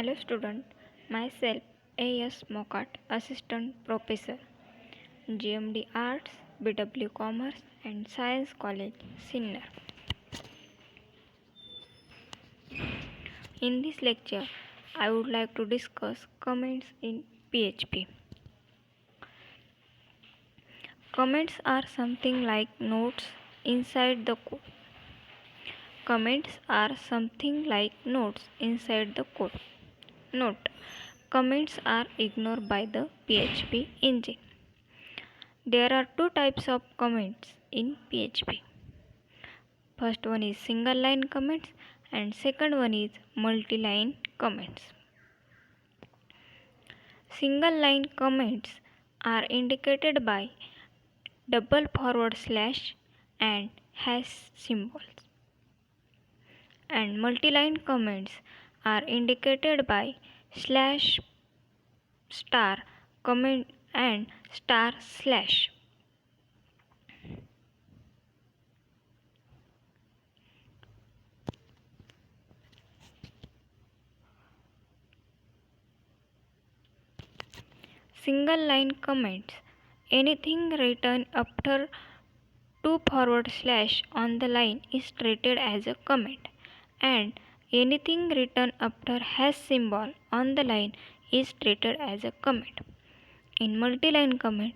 Hello student, myself A.S. Mokat, Assistant Professor, GMD Arts, BW Commerce and Science College, Sinnar. In this lecture, I would like to discuss comments in PHP. Comments are something like notes inside the code. Comments are something like notes inside the code. Note: comments are ignored by the PHP engine. There are two types of comments in PHP. First one is single line comments and second one is multi-line comments. Single line comments are indicated by double forward slash and hash symbols. And multi-line comments are indicated by slash, star, comment and star slash. Single line comments: anything written after two forward slash on the line is treated as a comment, and anything written after hash symbol on the line is treated as a comment. In multi-line comment,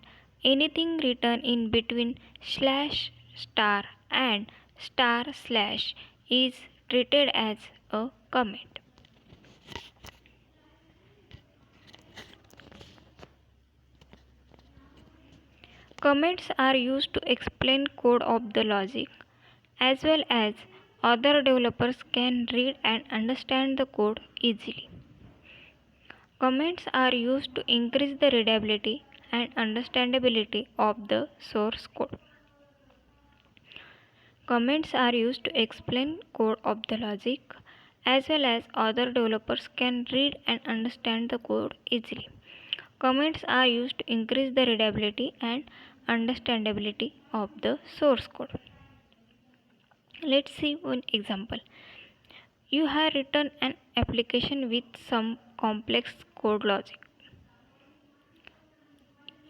anything written in between slash, star and star slash is treated as a comment. Comments are used to explain code of the logic, as well as other developers can read and understand the code easily. Comments are used to increase the readability and understandability of the source code. Comments are used to explain code of the logic, as well as other developers can read and understand the code easily. Comments are used to increase the readability and understandability of the source code. Let's see one example. You have written an application with some complex code logic.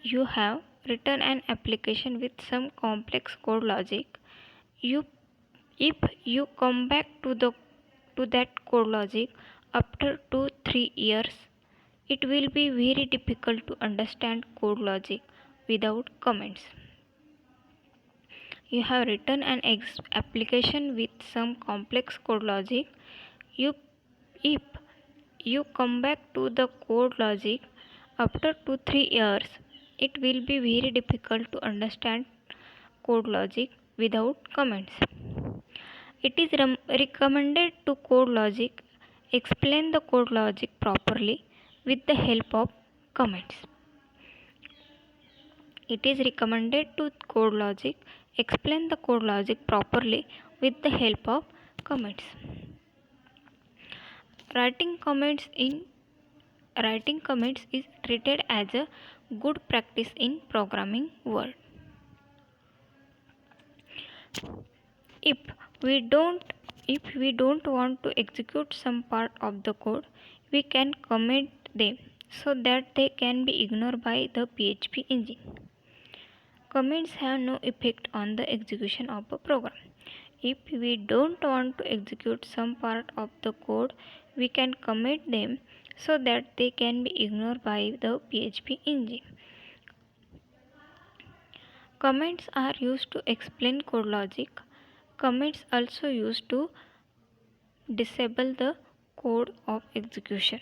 You have written an application with some complex code logic. If you come back to that code logic after 2-3 years, it will be very difficult to understand code logic without comments. You have written an application with some complex code logic. If you come back to the code logic after 2-3 years, it will be very difficult to understand code logic without comments. It is recommended to code logic explain the code logic properly with the help of comments. It is recommended to code logic explain the code logic properly with the help of comments. Writing comments is treated as a good practice in programming world. If we don't want to execute some part of the code, we can comment them so that they can be ignored by the PHP engine. Comments have no effect on the execution of a program. If we don't want to execute some part of the code, we can comment them so that they can be ignored by the PHP engine. Comments are used to explain code logic. Comments also used to disable the code of execution.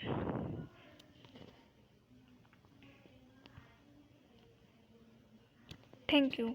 Thank you.